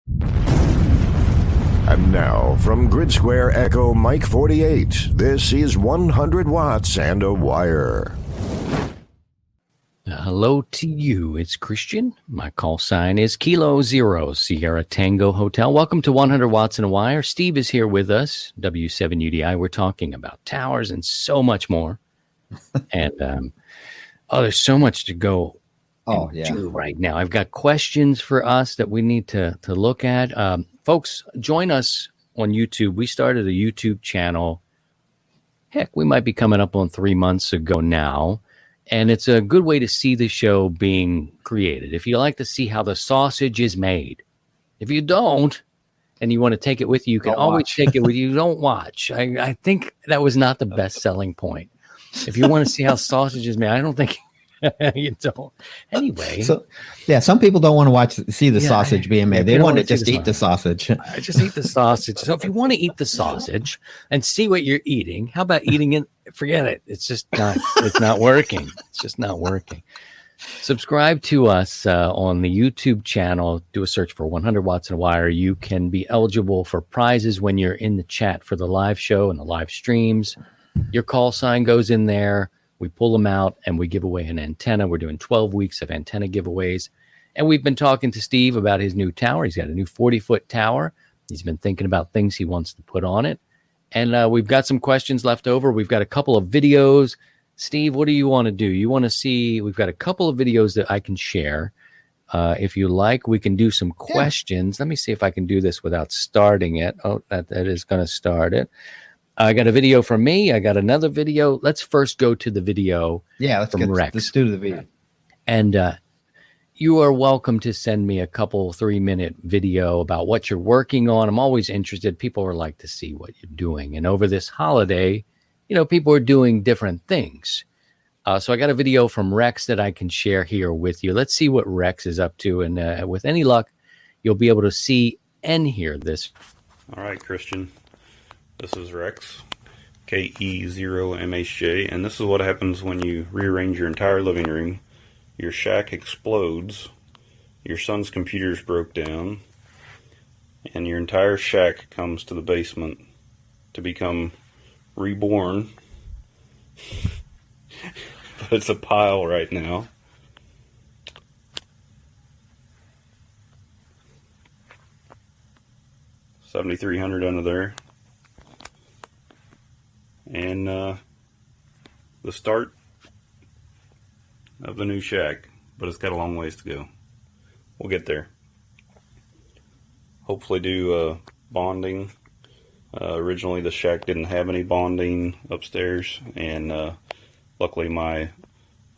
And now, from Grid Square Echo Mike 48, this is 100 Watts and a Wire. Hello to you. It's Christian. My call sign is Kilo Zero Sierra Tango Hotel. Welcome to 100 Watts and a Wire. Steve is here with us, W7UDI. We're talking about towers and so much more. And, there's so much to go do right now. I've got questions for us that we need to look at. Folks, join us on YouTube. We started a YouTube channel. Heck, we might be coming up on 3 months ago now. And it's a good way to see the show being created. If you like to see how the sausage is made. If you don't, and you want to take it with you, you can always take it with you. Don't watch. I think that was not the best selling point. If you want to see how sausage is made, I don't think you don't. Anyway. Some people don't want to see the sausage being made. They want to just eat the sausage. Just eat the sausage. So if you want to eat the sausage and see what you're eating, how about eating it? Forget it. It's just not, it's not working. It's just not working. Subscribe to us on the YouTube channel. Do a search for 100 Watts and a Wire. You can be eligible for prizes when you're in the chat for the live show and the live streams. Your call sign goes in there. We pull them out and we give away an antenna. We're doing 12 weeks of antenna giveaways. And we've been talking to Steve about his new tower. He's got a new 40-foot tower. He's been thinking about things he wants to put on it. And we've got some questions left over. We've got a couple of videos. Steve, what do you want to do? You want to see, we've got a couple of videos that I can share. If you like, we can do some questions. Let me see if I can do this without starting it. Oh, that is going to start it. I got a video from me. I got another video. Let's first go to the video from Rex. Let's do the video. And you are welcome to send me a couple 3-minute video about what you're working on. I'm always interested. People are like to see what you're doing. And over this holiday, people are doing different things. So I got a video from Rex that I can share here with you. Let's see what Rex is up to. And with any luck, you'll be able to see and hear this. All right, Christian. This is Rex, KE0MHJ, and this is what happens when you rearrange your entire living room. Your shack explodes, your son's computer's broke down, and your entire shack comes to the basement to become reborn. But it's a pile right now. $7,300 under there. And the start of the new shack, but it's got a long ways to go. We'll get there. Hopefully do bonding. Originally the shack didn't have any bonding upstairs, and luckily my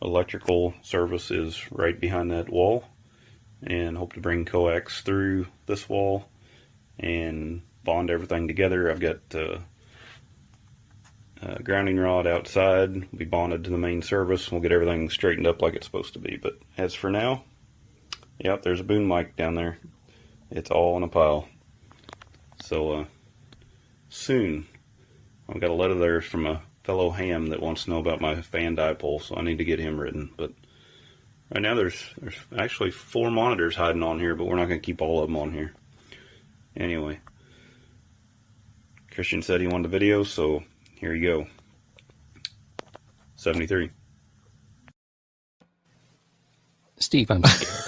electrical service is right behind that wall, and hope to bring coax through this wall and bond everything together. I've got grounding rod outside, will be bonded to the main service. We'll get everything straightened up like it's supposed to be. But as for now, yep, there's a boom mic down there. It's all in a pile. So soon, I've got a letter there from a fellow ham that wants to know about my fan dipole, so I need to get him written. But right now there's actually 4 monitors hiding on here, but we're not going to keep all of them on here. Anyway, Christian said he wanted a video, so here you go. 73. Steve, I'm scared.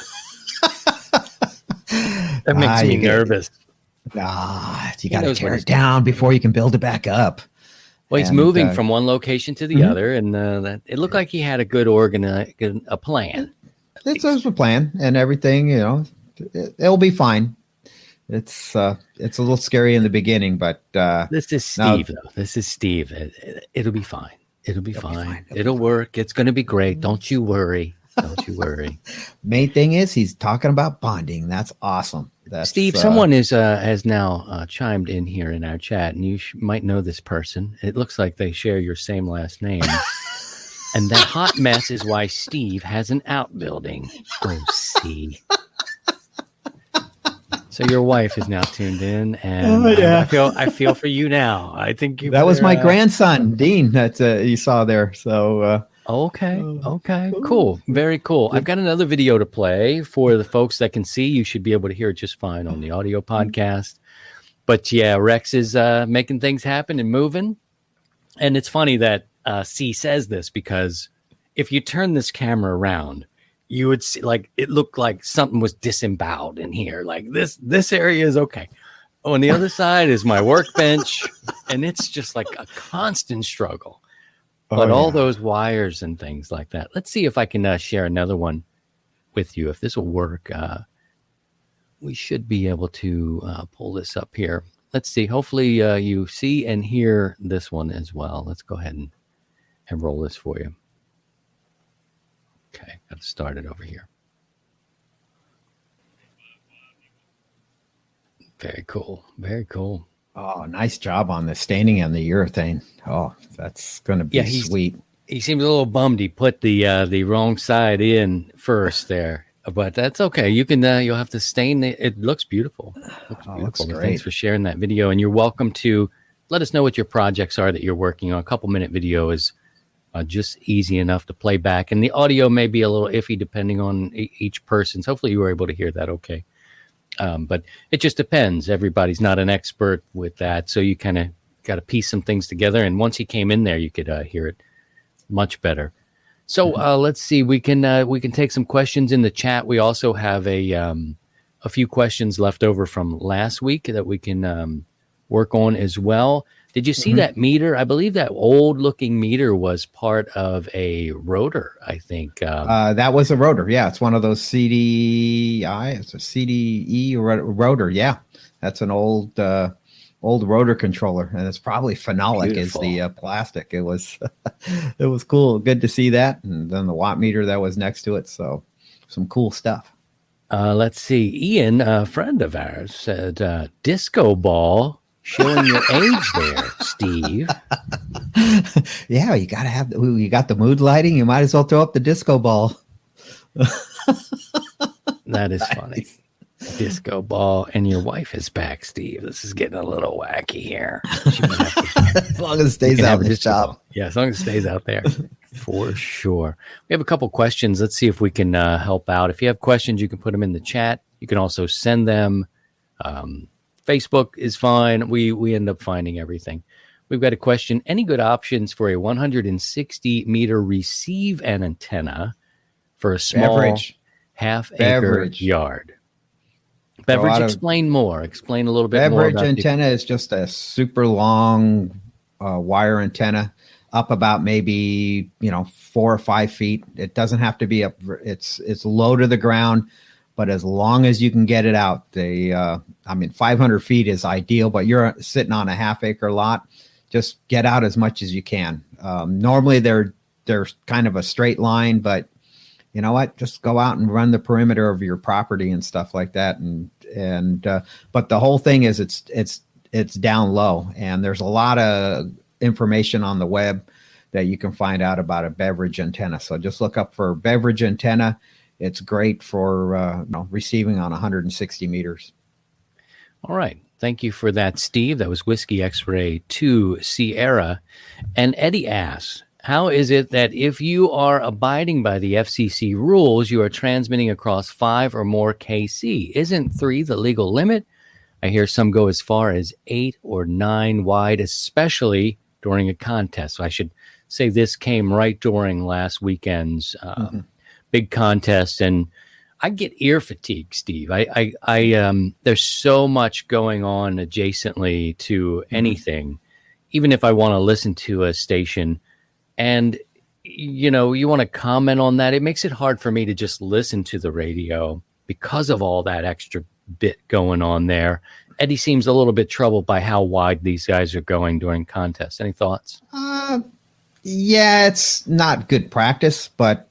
That makes me nervous. You got to tear it down before you can build it back up. Well, he's moving from one location to the other, and it looked like he had a good a plan. It's a plan and everything. It'll be fine. It's a little scary in the beginning, but this is Steve, though. This is Steve. It'll be fine. It'll be fine. It'll work. It's going to be great. Don't you worry. Don't you worry. Main thing is he's talking about bonding. That's awesome. Steve, someone has now chimed in here in our chat, and you might know this person. It looks like they share your same last name. And that hot mess is why Steve has an outbuilding. Oh, see. So your wife is now tuned in, and I feel for you now. I think that was my grandson, Dean, that you saw there. So Okay. Okay. Cool. Very cool. I've got another video to play for the folks that can see. You should be able to hear it just fine on the audio podcast. But yeah, Rex is making things happen and moving. And it's funny that C says this because if you turn this camera around, you would see like it looked like something was disemboweled in here. Like this area is okay. Oh, on the other side is my workbench, and it's just like a constant struggle. But all those wires and things like that. Let's see if I can share another one with you. If this will work, we should be able to pull this up here. Let's see. Hopefully you see and hear this one as well. Let's go ahead and roll this for you. Okay, got to start it over here. Very cool. Very cool. Oh, nice job on the staining and the urethane. Oh, that's going to be sweet. He seems a little bummed he put the wrong side in first there, but that's okay. You can you'll have to stain it. It looks beautiful. Looks great. Thanks for sharing that video, and you're welcome to let us know what your projects are that you're working on. A couple-minute video is just easy enough to play back, and the audio may be a little iffy depending on each person's. Hopefully, you were able to hear that okay. But it just depends. Everybody's not an expert with that. So you kind of got to piece some things together. And once he came in there, you could hear it much better. So let's see. We can take some questions in the chat. We also have a few questions left over from last week that we can work on as well. Did you see that meter? I believe that old looking meter was part of a rotor, I think. That was a rotor. Yeah. It's one of those CDI. It's a CDE rotor. Yeah. That's an old rotor controller. And it's probably phenolic is the plastic. It was, it was cool. Good to see that. And then the watt meter that was next to it. So some cool stuff. Let's see. Ian, a friend of ours, said disco ball. Showing your age there, Steve. Yeah, you got the mood lighting. You might as well throw up the disco ball. That is funny. Disco ball, and your wife is back, Steve. This is getting a little wacky here. As long as it stays out in the shop. Yeah, as long as it stays out there. For sure. We have a couple questions. Let's see if we can help out. If you have questions, you can put them in the chat. You can also send them. Facebook is fine. We end up finding everything. We've got a question. Any good options for a 160 meter receive an antenna for a small half-acre yard? Beverage, explain more. Explain a little bit more. Beverage antenna is just a super long wire antenna up about maybe 4 or 5 feet. It doesn't have to be up. It's low to the ground. But as long as you can get it out, 500 feet is ideal, but you're sitting on a half-acre lot. Just get out as much as you can. Normally, they're kind of a straight line, but you know what? Just go out and run the perimeter of your property and stuff like that. But the whole thing is it's down low, and there's a lot of information on the web that you can find out about a beverage antenna. So just look up for beverage antenna. It's great for receiving on 160 meters. All right. Thank you for that, Steve. That was Whiskey X-Ray 2 Sierra. And Eddie asks, how is it that if you are abiding by the FCC rules, you are transmitting across 5 or more KC? Isn't 3 the legal limit? I hear some go as far as 8 or 9 wide, especially during a contest. So I should say this came right during last weekend's big contest, and I get ear fatigue, Steve. I there's so much going on adjacently to anything, even if I want to listen to a station, and you want to comment on that. It makes it hard for me to just listen to the radio because of all that extra bit going on there. Eddie seems a little bit troubled by how wide these guys are going during contests. Any thoughts? Yeah, it's not good practice, but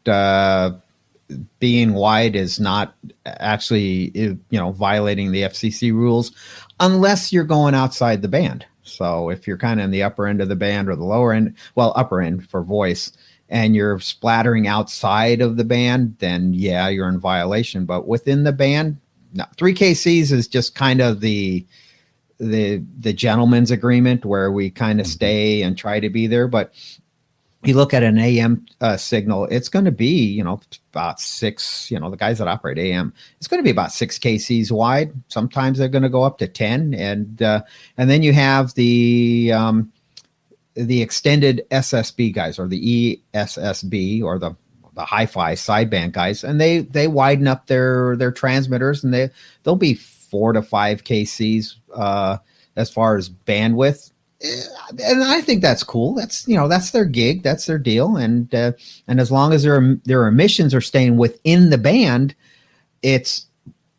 being wide is not actually, violating the FCC rules unless you're going outside the band. So if you're kind of in the upper end of the band or the lower end, well, upper end for voice, and you're splattering outside of the band, then yeah, you're in violation. But within the band, no. 3 KCs is just kind of the gentleman's agreement where we kind of stay and try to be there. But you look at an AM signal, it's going to be, about 6, the guys that operate AM, it's going to be about 6 kcs wide. Sometimes they're going to go up to 10. And then you have the extended SSB guys, or the ESSB, or the hi-fi sideband guys. And they widen up their transmitters, and they'll be 4 to 5 kcs as far as bandwidth. And I think that's cool. That's that's their gig, that's their deal, and as long as their emissions are staying within the band, it's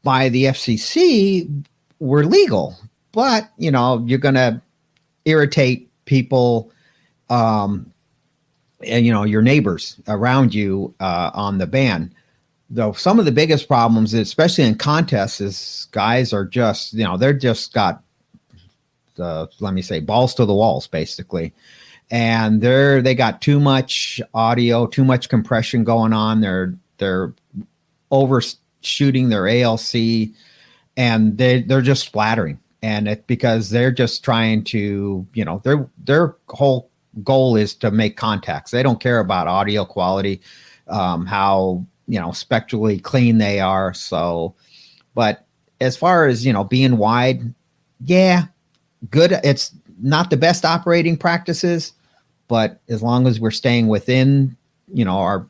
by the FCC, we're legal. But you're going to irritate people, and your neighbors around you on the band. Though some of the biggest problems, especially in contests, is guys are just they're just got let me say balls to the walls basically, and they got too much audio, too much compression going on. They're overshooting their ALC, and they're just splattering, and it because they're just trying to their whole goal is to make contacts. They don't care about audio quality, how spectrally clean they are. So, but as far as being wide, yeah, good. It's not the best operating practices, but as long as we're staying within, our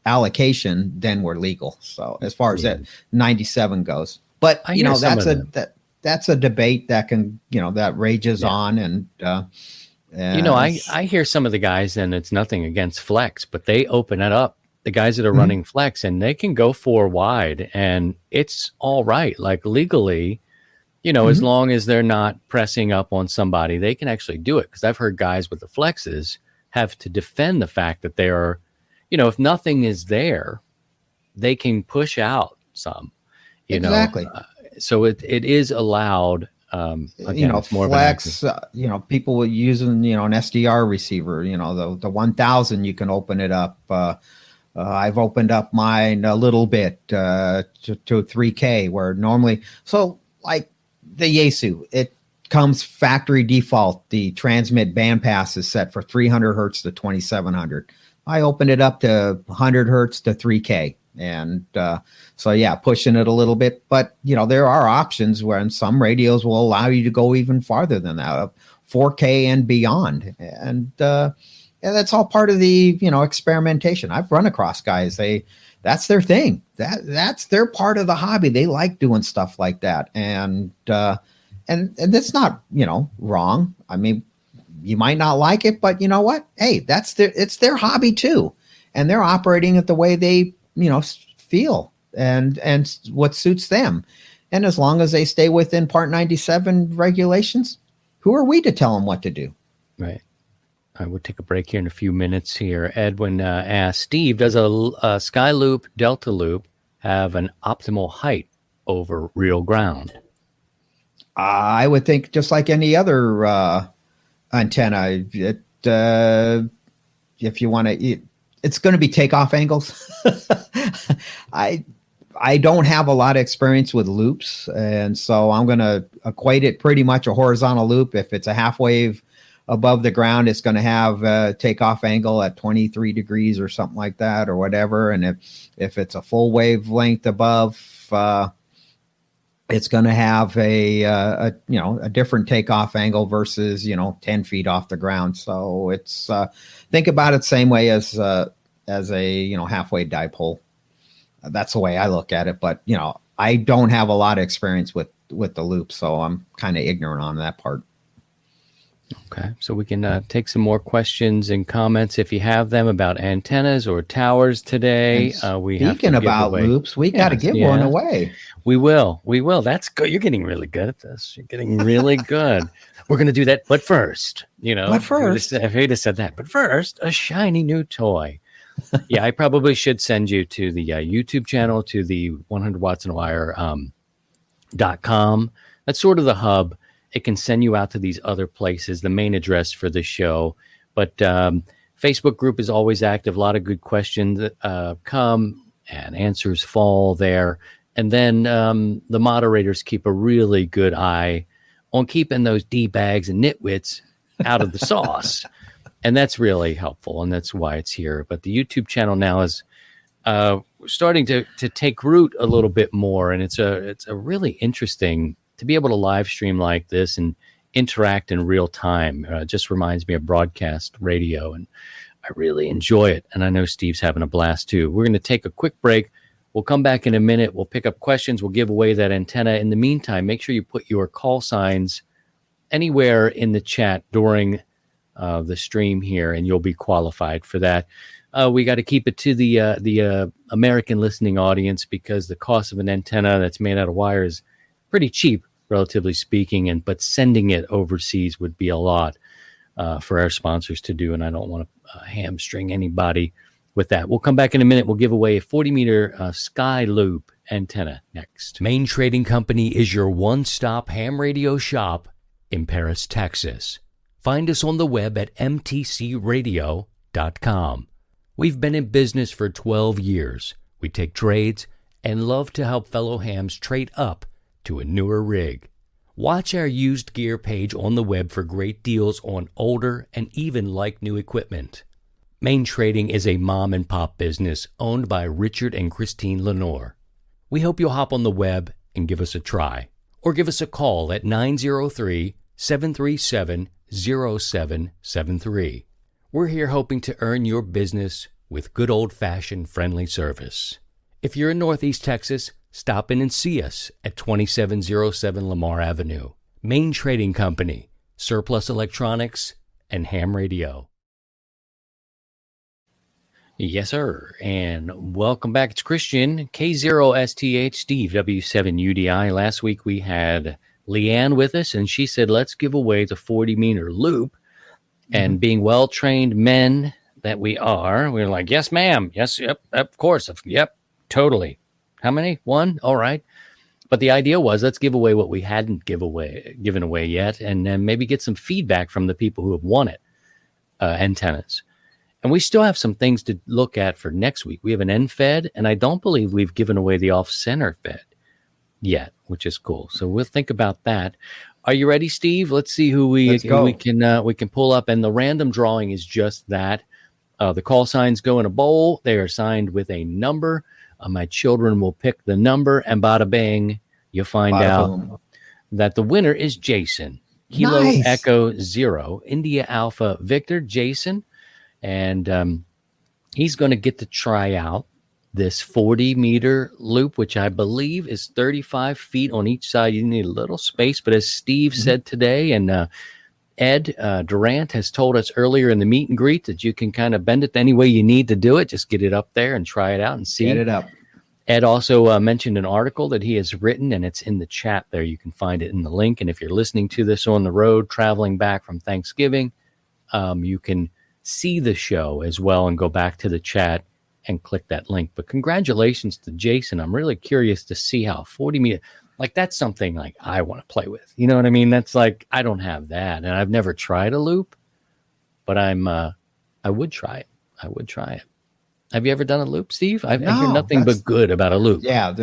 allocation, then we're legal. So as far as that 97 goes, but that's a debate that can, that rages on. And, I hear some of the guys, and it's nothing against flex, but they open it up. The guys that are running flex, and they can go 4 wide, and it's all right. Like legally, as long as they're not pressing up on somebody, they can actually do it. Because I've heard guys with the flexes have to defend the fact that they are, if nothing is there, they can push out some, exactly. So it is allowed. Again, it's more flex, people were using, an SDR receiver, the 1000, you can open it up. I've opened up mine a little bit to 3K, where normally, so like the Yaesu, it comes factory default. The transmit bandpass is set for 300 hertz to 2700. I opened it up to 100 hertz to 3K. And so, yeah, pushing it a little bit. But, there are options where some radios will allow you to go even farther than that, 4K and beyond. And that's all part of the, experimentation. I've run across guys, that's their thing. That's their part of the hobby. They like doing stuff like that. And that's not, wrong. I mean, you might not like it, but you know what? Hey, it's their hobby too. And they're operating it the way they, feel and what suits them. And as long as they stay within Part 97 regulations, who are we to tell them what to do? Right. We'll take a break here in a few minutes here. Edwin asked, Steve, does a Sky Loop Delta Loop have an optimal height over real ground? I would think just like any other antenna, if you want to, it's going to be takeoff angles. I don't have a lot of experience with loops, and so I'm going to equate it pretty much a horizontal loop. If it's a half wave above the ground, it's going to have a takeoff angle at 23 degrees or something like that, or whatever. And if it's a full wavelength above, it's going to have a different takeoff angle versus 10 feet off the ground. So it's think about it same way as a halfway dipole. That's the way I look at it. But I don't have a lot of experience with the loop, so I'm kind of ignorant on that part. Okay, so we can take some more questions and comments if you have them about antennas or towers today. Speaking about loops, we got to give one away. We will. That's good. You're getting really good at this. You're getting really good. We're going to do that. But first, But first, if he'd have said that. But first, a shiny new toy. Yeah, I probably should send you to the YouTube channel, to the 100wattsandwire.com. That's sort of the hub. It can send you out to these other places, the main address for the show. But Facebook group is always active. A lot of good questions come and answers fall there. And then the moderators keep a really good eye on keeping those D-bags and nitwits out of the sauce. And that's really helpful, and that's why it's here. But the YouTube channel now is starting to take root a little bit more, and it's a really interesting to be able to live stream like this and interact in real time. Just reminds me of broadcast radio, and I really enjoy it. And I know Steve's having a blast too. We're going to take a quick break. We'll come back in a minute. We'll pick up questions. We'll give away that antenna. In the meantime, make sure you put your call signs anywhere in the chat during the stream here, and you'll be qualified for that. We got to keep it to the American listening audience, because the cost of an antenna that's made out of wire is pretty cheap, relatively speaking, but sending it overseas would be a lot for our sponsors to do, and I don't want to hamstring anybody with that. We'll come back in a minute. We'll give away a 40-meter Sky Loop antenna next. Main Trading Company is your one-stop ham radio shop in Paris, Texas. Find us on the web at mtcradio.com. We've been in business for 12 years. We take trades and love to help fellow hams trade up to a newer rig. Watch our used gear page on the web for great deals on older and even like new equipment. Main Trading is a mom and pop business owned by Richard and Christine Lenore. We hope you'll hop on the web and give us a try, or give us a call at 903-737-0773. We're here hoping to earn your business with good old-fashioned friendly service. If you're in Northeast Texas, stop in and see us at 2707 Lamar Avenue. Main Trading Company, Surplus Electronics, and Ham Radio. Yes, sir. And welcome back. It's Christian, K0STH, Steve, W7UDI. Last week we had Leanne with us, and she said, let's give away the 40-meter loop. And being well-trained men that we are, we're like, yes, ma'am. Yes, yep, of course. Yep, totally. How many? One? All right. But the idea was, let's give away what we hadn't given away yet, and then maybe get some feedback from the people who have won it, antennas. And we still have some things to look at for next week. We have an end fed, and I don't believe we've given away the off-center fed yet, which is cool. So we'll think about that. Are you ready, Steve? Let's see who we can pull up. And the random drawing is just that. The call signs go in a bowl. They are signed with a number. My children will pick the number, and bada bang, you find out that the winner is Jason. Kilo Echo 0, India Alpha Victor, Jason. And he's going to get to try out this 40-meter loop, which I believe is 35 feet on each side. You need a little space, but as Steve said today, and Ed Durant has told us earlier in the meet and greet, that you can kind of bend it any way you need to do it. Just get it up there and try it out and see. Get it up. Ed also mentioned an article that he has written, and it's in the chat there. You can find it in the link. And if you're listening to this on the road, traveling back from Thanksgiving, you can see the show as well and go back to the chat and click that link. But congratulations to Jason. I'm really curious to see how 40 meter, like that's something like I want to play with. You know what I mean? That's like, I don't have that, and I've never tried a loop, but I would try it. I would try it. Have you ever done a loop, Steve? I hear nothing but good about a loop. Yeah,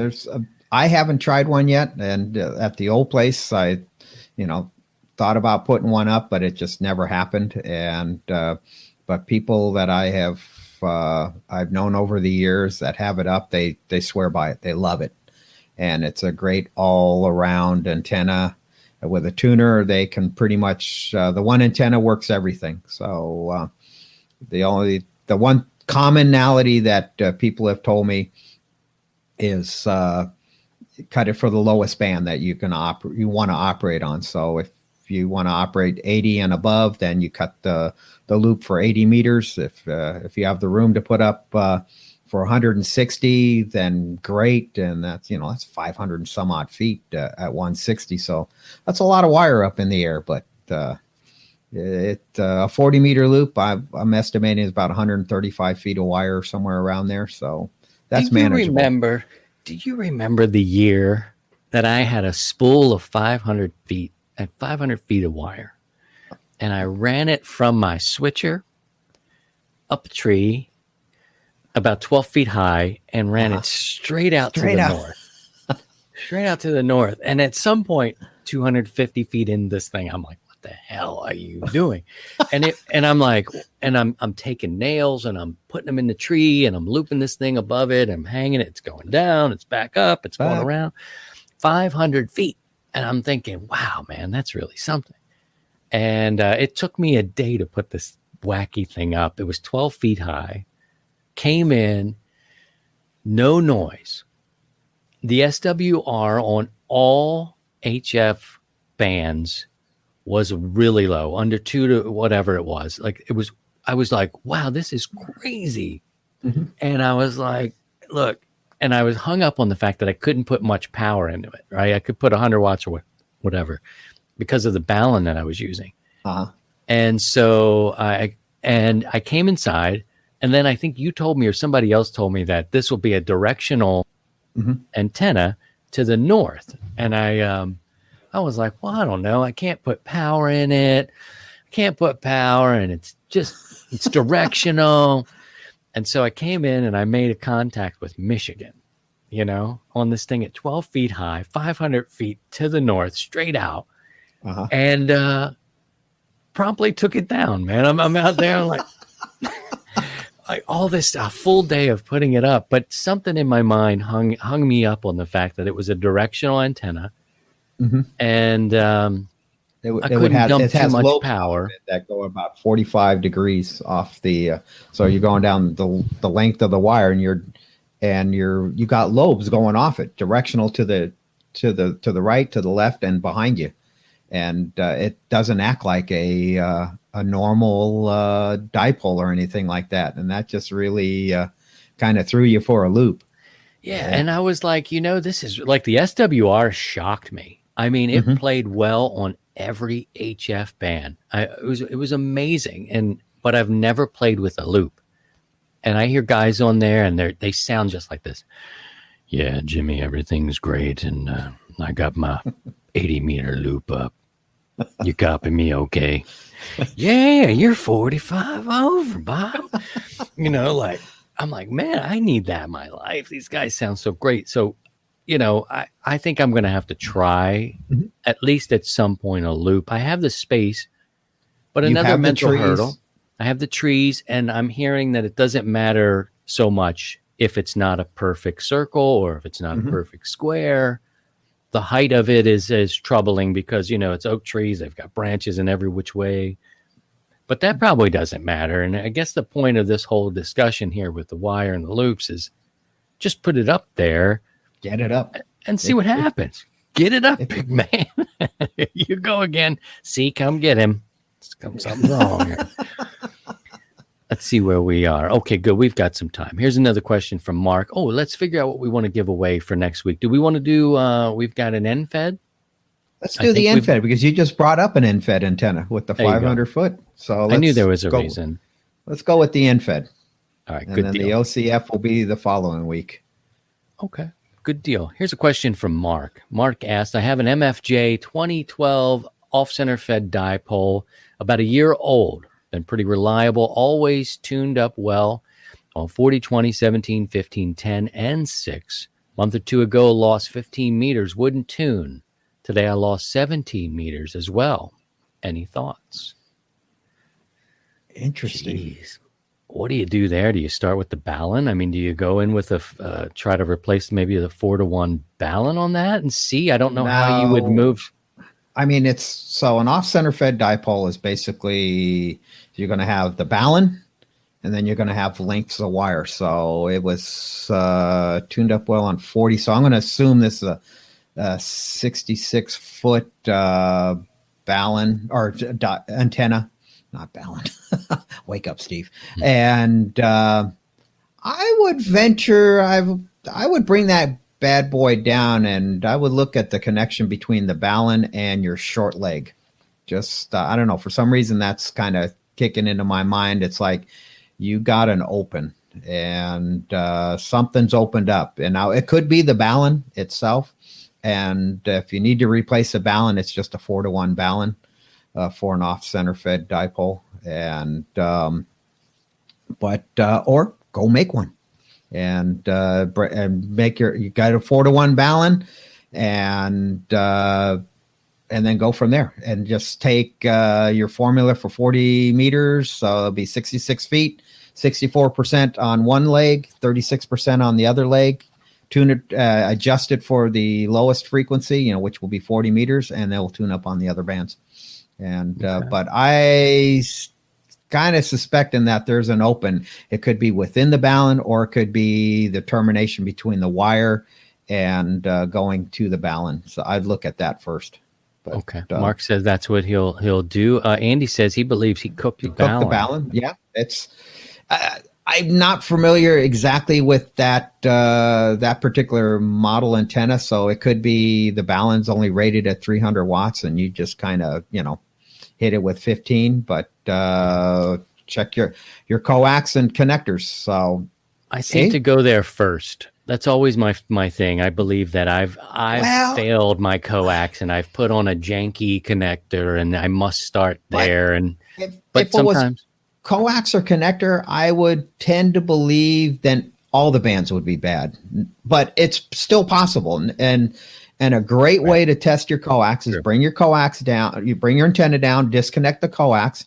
I haven't tried one yet, and at the old place, I, thought about putting one up, but it just never happened. And but people that I've known over the years that have it up, they swear by it. They love it, and it's a great all-around antenna. With a tuner, they can pretty much the one antenna works everything. So the one commonality that people have told me is cut it for the lowest band that you want to operate on. So if you want to operate 80 and above, then you cut the loop for 80 meters. If you have the room to put up for 160, then great. And that's 500 and some odd feet at 160. So that's a lot of wire up in the air, but a 40-meter loop, I'm estimating is about 135 feet of wire, somewhere around there. So that's manageable. Do you remember the year that I had a spool of 500 feet at 500 feet of wire, and I ran it from my switcher up a tree about 12 feet high and ran it straight out to the north. Straight out to the north. And at some point, 250 feet in this thing, I'm like, what what the hell are you doing? And I'm taking nails and I'm putting them in the tree and I'm looping this thing above it. I'm hanging it. It's going down. It's back up. It's going around 500 feet. And I'm thinking, wow, man, that's really something. And it took me a day to put this wacky thing up. It was 12 feet high, came in, no noise. The SWR on all HF bands was really low, under 2 to whatever it was. I was like, wow, this is crazy. Mm-hmm. And I was like, look, and I was hung up on the fact that I couldn't put much power into it, right? I could put 100 watts or whatever because of the balun that I was using. Uh-huh. And so I came inside, and then I think you told me or somebody else told me that this will be a directional antenna to the north. And I was like, well, I don't know. I can't put power in it. I can't put power, and it's directional. And so I came in and I made a contact with Michigan, on this thing at 12 feet high, 500 feet to the north, straight out. Uh-huh. And promptly took it down, man. I'm out there, I'm like all this, a full day of putting it up. But something in my mind hung me up on the fact that it was a directional antenna. Mm-hmm. And I couldn't dump too much power. That go about 45 degrees off the. So you're going down the length of the wire, and you got lobes going off it, directional to the right, to the left, and behind you, and it doesn't act like a normal dipole or anything like that, and that just really kind of threw you for a loop. Yeah, and I was like, this is like the SWR shocked me. I mean, it played well on every HF band. It was amazing, but I've never played with a loop. And I hear guys on there, and they sound just like this. Yeah, Jimmy, everything's great, and I got my 80-meter loop up. You copy me, okay? Yeah, you're 45 over, Bob. I'm like, man, I need that in my life. These guys sound so great. So, I think I'm going to have to try at least at some point a loop. I have the space, but another mental hurdle. I have the trees, and I'm hearing that it doesn't matter so much if it's not a perfect circle or if it's not a perfect square. The height of it is troubling because, it's oak trees. They've got branches in every which way. But that probably doesn't matter. And I guess the point of this whole discussion here with the wire and the loops is just put it up there. Get it up. And see what happens. Get it up, big man. You go again. See, come get him. Something's wrong here. Let's see where we are. Okay, good. We've got some time. Here's another question from Mark. Oh, let's figure out what we want to give away for next week. Do we want to do, we've got an NFED? Let's do the NFED because you just brought up an NFED antenna with the 500 foot. So I knew there was a reason. Let's go with the NFED. All right, and good then deal. The OCF will be the following week. Okay, good deal. Here's a question from Mark. Mark asked, I have an MFJ 2012 off-center fed dipole, about a year old. Been pretty reliable, always tuned up well on 40, 20, 17, 15, 10, and 6. A month or two ago, lost 15 meters, wouldn't tune. Today, I lost 17 meters as well. Any thoughts? Interesting. Jeez. What do you do there? Do you start with the balun? I mean, do you go in with try to replace maybe the 4-to-1 balun on that and see? I don't know how you would move. I mean, an off-center fed dipole is basically you're going to have the balun, and then you're going to have lengths of wire. So it was tuned up well on 40. So I'm going to assume this is a 66-foot balun or antenna, not balun. Wake up, Steve. And I would venture, I would bring that bad boy down, and I would look at the connection between the balun and your short leg. Just I don't know, for some reason that's kind of kicking into my mind. It's like you got an open, and something's opened up, and now it could be the balun itself. And if you need to replace a balun, it's just a 4-to-1 balun for an off-center fed dipole, and or go make one. And make you got a 4-to-1 balun, and and then go from there, and just take your formula for 40 meters. So it'll be 66 feet, 64% on one leg, 36% on the other leg. Tune it, adjust it for the lowest frequency, which will be 40 meters, and then we'll tune up on the other bands. And but I kind of suspecting that there's an open. It could be within the balun, or it could be the termination between the wire and going to the balun. So I'd look at that first. But, okay. Mark says that's what he'll do. Andy says he believes he cooked the balun. Cooked the balun. Yeah, it's. I'm not familiar exactly with that particular model antenna, so it could be the balun's only rated at 300 watts, and you just kind of hit it with 15. But check your coax and connectors. So I seem to go there first. That's always my thing. I believe that I've failed my coax, and I've put on a janky connector, and I must start there. And but sometimes. Coax or connector, I would tend to believe then all the bands would be bad, but it's still possible. And a great way to test your coax is bring your coax down. You bring your antenna down, disconnect the coax.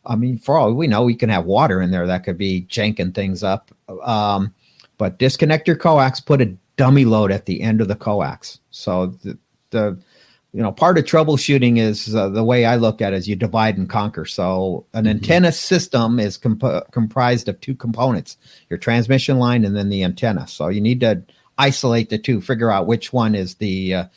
I mean, for all we know, you can have water in there that could be janking things up. But disconnect your coax, put a dummy load at the end of the coax. So the part of troubleshooting is the way I look at it is you divide and conquer. So an antenna system is comprised of two components, your transmission line and then the antenna. So you need to isolate the two, figure out which one is the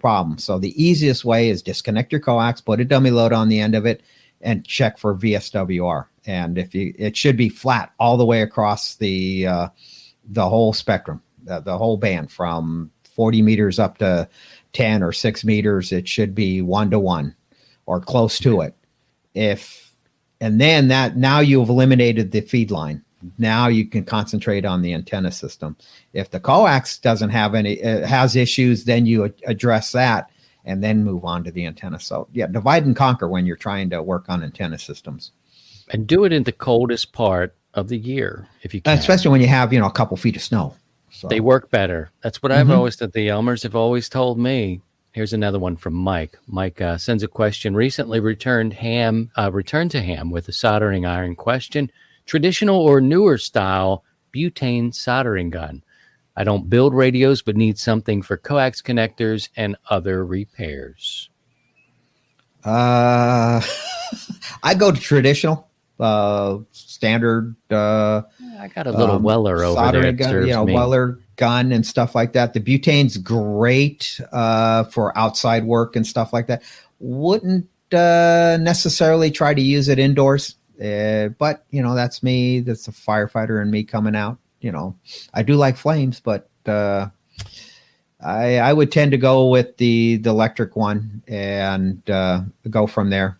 problem. So the easiest way is disconnect your coax, put a dummy load on the end of it, and check for VSWR. And it should be flat all the way across the whole spectrum, the whole band from 40 meters up to 10 or 6 meters. It should be 1-to-1 or close to it. And then now you've eliminated the feed line. Now you can concentrate on the antenna system. If the coax doesn't have has issues, then you address that and then move on to the antenna. So yeah, divide and conquer when you're trying to work on antenna systems. And do it in the coldest part of the year if you can. Especially when you have, a couple feet of snow. So. They work better. That's what I've always said. The Elmers have always told me. Here's another one from Mike. Mike sends a question. Recently returned to ham with a soldering iron question. Traditional or newer style butane soldering gun. I don't build radios, but need something for coax connectors and other repairs. I go to traditional, standard. I got a little Weller over there. Gun, Weller gun and stuff like that. The butane's great for outside work and stuff like that. Wouldn't necessarily try to use it indoors, but that's me. That's a firefighter and me coming out. I do like flames, but I would tend to go with the electric one and go from there.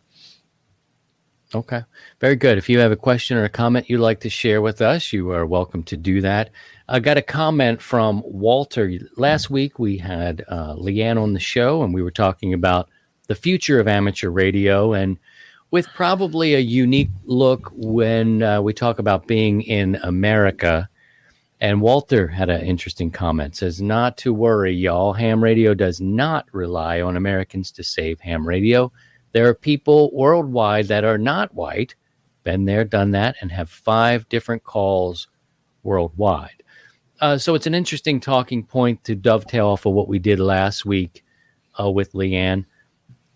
Okay. Very good. If you have a question or a comment you'd like to share with us, you are welcome to do that. I got a comment from Walter. Last week we had Leanne on the show, and we were talking about the future of amateur radio, and with probably a unique look when we talk about being in America. And Walter had an interesting comment. Says, not to worry, y'all. Ham radio does not rely on Americans to save ham radio. There are people worldwide that are not white, been there, done that, and have 5 different calls worldwide. So it's an interesting talking point to dovetail off of what we did last week with Leanne.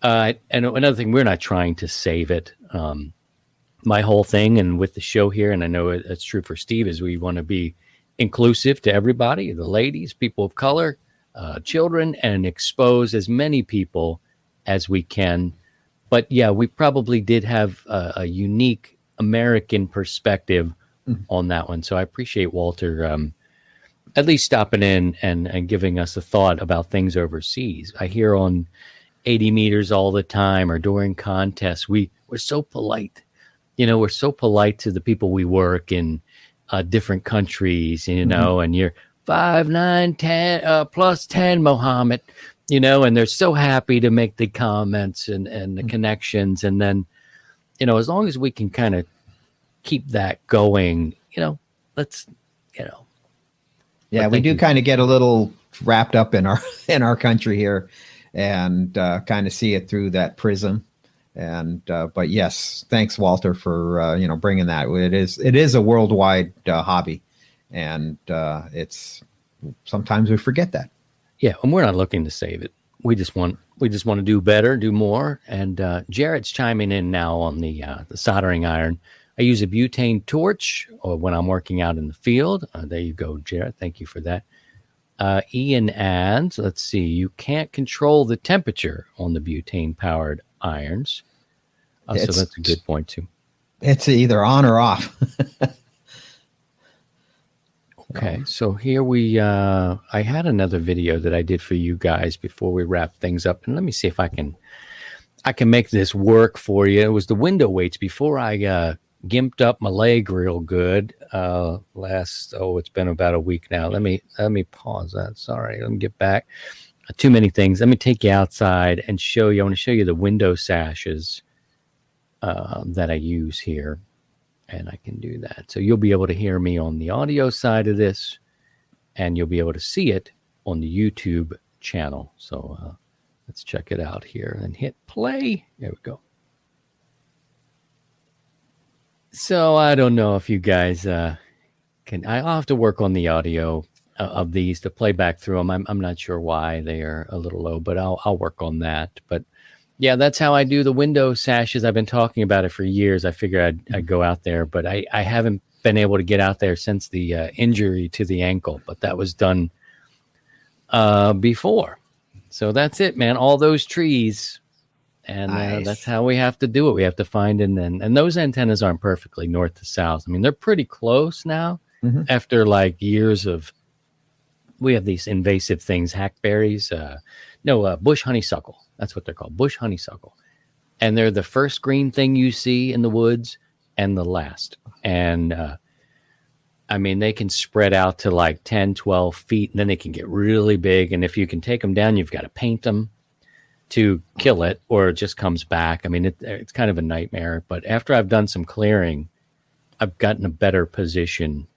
And another thing, we're not trying to save it. My whole thing, and with the show here, and I know it's true for Steve, is we want to be inclusive to everybody, the ladies, people of color, children, and expose as many people as we can. But yeah, we probably did have a unique American perspective on that one. So I appreciate Walter at least stopping in and giving us a thought about things overseas. I hear on 80 meters all the time, or during contests, we're so polite. We're so polite to the people we work in different countries, and you're 5, 9, 10, plus 10, Mohammed. And they're so happy to make the comments and the connections. And then, as long as we can kind of keep that going, let's. Yeah, we do kind of get a little wrapped up in our country here. and kind of see it through that prism. And but yes, thanks, Walter, for bringing that. It is a worldwide hobby, and it's sometimes we forget that. Yeah, and we're not looking to save it. We just want to do better, do more. And Jarrett's chiming in now on the soldering iron. I use a butane torch or when I'm working out in the field. There you go, Jarrett. Thank you for that. Ian adds, let's see, you can't control the temperature on the butane-powered irons. So that's a good point, too. It's either on or off. Okay, so here I had another video that I did for you guys before we wrap things up. And let me see if I can make this work for you. It was the window weights before I gimped up my leg real good. It's been about a week now. Let me pause that. Sorry, let me get back. Too many things. Let me take you outside and show you. I want to show you the window sashes that I use here. And I can do that. So you'll be able to hear me on the audio side of this, and you'll be able to see it on the YouTube channel. So let's check it out here and hit play. There we go. So I don't know if you guys can. I'll have to work on the audio of these to play back through them. I'm not sure why they are a little low, but I'll work on that. But yeah, that's how I do the window sashes. I've been talking about it for years. I figured I'd go out there, but I haven't been able to get out there since the injury to the ankle. But that was done before. So that's it, man. All those trees. And nice. That's how we have to do it. We have to find and those antennas aren't perfectly north to south. I mean, they're pretty close now after like years of, we have these invasive things, hackberries, bush honeysuckle. That's what they're called, bush honeysuckle. And they're the first green thing you see in the woods and the last. And I mean, they can spread out to like 10, 12 feet, and then they can get really big. And if you can take them down, you've got to paint them to kill it, or it just comes back. I mean, it's kind of a nightmare. But after I've done some clearing, I've gotten a better position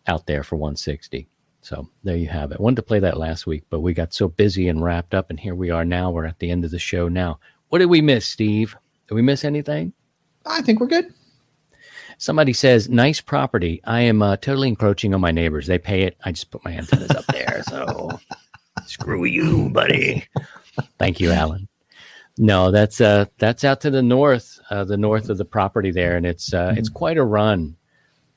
out there for 160. So there you have it. Wanted to play that last week, but we got so busy and wrapped up, and here we are now. We're at the end of the show now. What did we miss, Steve? Did we miss anything? I think we're good. Somebody says, nice property. I am totally encroaching on my neighbors. They pay it. I just put my antennas up there. So screw you, buddy. Thank you, Alan. No, that's out to the north of the property there, and it's quite a run.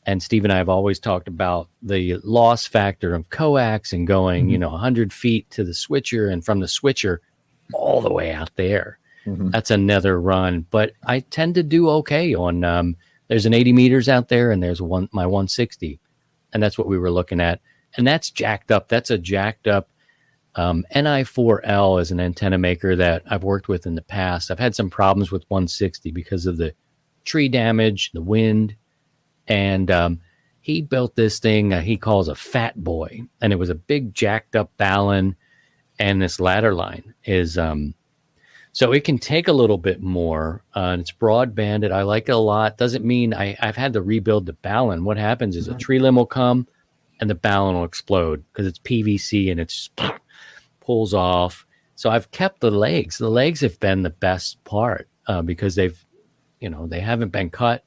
And Steve and I have always talked about the loss factor of coax and going, 100 feet to the switcher, and from the switcher all the way out there. That's another run. But I tend to do okay on, there's an 80 meters out there, and there's my 160. And that's what we were looking at. And that's jacked up. That's a jacked up NI4L is an antenna maker that I've worked with in the past. I've had some problems with 160 because of the tree damage, the wind. And he built this thing he calls a Fat Boy, and it was a big jacked up balun, and this ladder line is so it can take a little bit more, and it's broadbanded. I like it a lot. Doesn't mean I've had to rebuild the balun. What happens is a tree limb will come and the balun will explode because it's PVC and it just pulls off. So I've kept the legs. The legs have been the best part because they haven't been cut.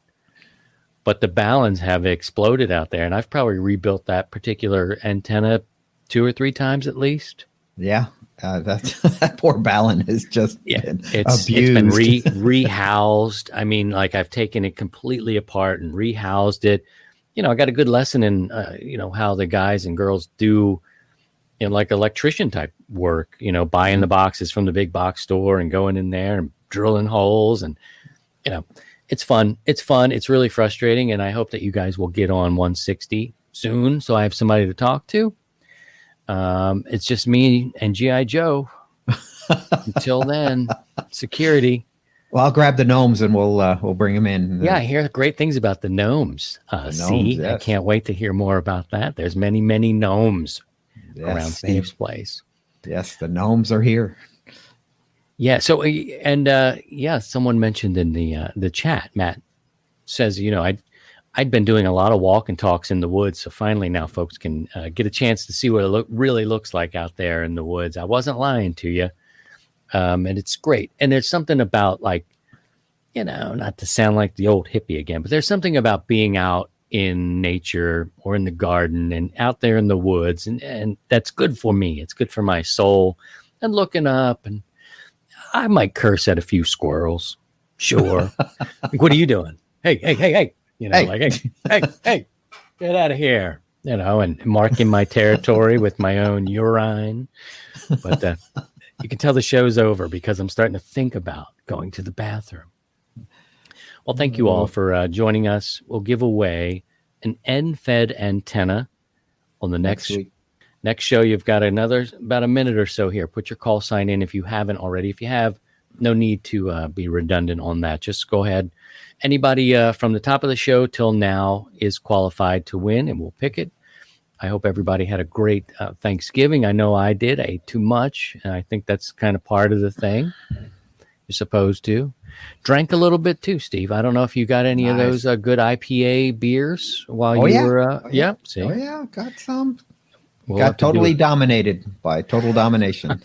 But the baluns have exploded out there, and I've probably rebuilt that particular antenna 2 or 3 times at least. Yeah, that poor balun is just been abused. It's been rehoused. I mean, like I've taken it completely apart and rehoused it. I got a good lesson in how the guys and girls do, like electrician type work. Buying the boxes from the big box store and going in there and drilling holes and It's fun. It's really frustrating, and I hope that you guys will get on 160 soon, so I have somebody to talk to. It's just me and G.I. Joe. Until then, security. Well, I'll grab the gnomes and we'll bring them in. Yeah, I hear great things about the gnomes. Yes. I can't wait to hear more about that. There's many, many gnomes around Steve's place. Yes, the gnomes are here. Yeah. So, someone mentioned in the chat, Matt says, I'd been doing a lot of walk and talks in the woods. So finally now folks can get a chance to see what it really looks like out there in the woods. I wasn't lying to you. And it's great. And there's something about, like, not to sound like the old hippie again, but there's something about being out in nature or in the garden and out there in the woods. And that's good for me. It's good for my soul. And looking up, and I might curse at a few squirrels. Sure. Like, what are you doing? Hey. Hey. Like, hey, get out of here. And marking my territory with my own urine. But you can tell the show's over because I'm starting to think about going to the bathroom. Well, thank you all for joining us. We'll give away an end-fed antenna on the next week. Next show. You've got about a minute or so here. Put your call sign in if you haven't already. If you have, no need to be redundant on that. Just go ahead. Anybody from the top of the show till now is qualified to win, and we'll pick it. I hope everybody had a great Thanksgiving. I know I did. I ate too much, and I think that's kind of part of the thing. You're supposed to. Drank a little bit too, Steve. I don't know if you got any of those good IPA beers while you were. See? Oh, yeah. Got some. We'll got totally dominated by total domination.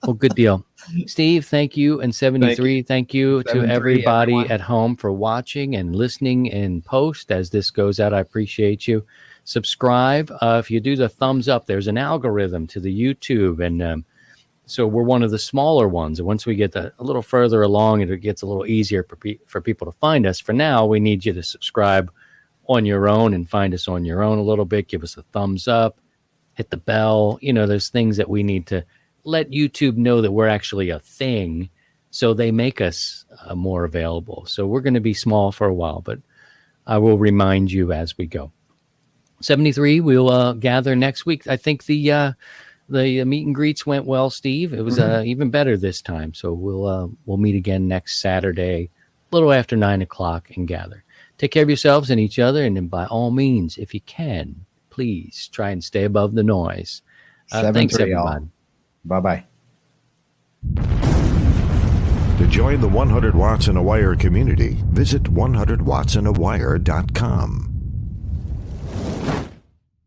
Well, good deal. Steve, thank you. And 73, thank you to everybody everyone at home for watching and listening in post as this goes out. I appreciate you. Subscribe. If you do the thumbs up, there's an algorithm to the YouTube. And so we're one of the smaller ones. And once we get a little further along, it gets a little easier for people to find us. For now, we need you to subscribe on your own and find us on your own a little bit. Give us a thumbs up, hit the bell. There's things that we need to let YouTube know that we're actually a thing, so they make us more available. So we're going to be small for a while, but I will remind you as we go. 73, we'll gather next week. I think the meet and greets went well, Steve. It was even better this time. So we'll meet again next Saturday, a little after 9:00, and gather. Take care of yourselves and each other, and then by all means, if you can, please try and stay above the noise. Thanks, everybody. Bye-bye. To join the 100 Watts in a Wire community, visit 100wattsinawire.com.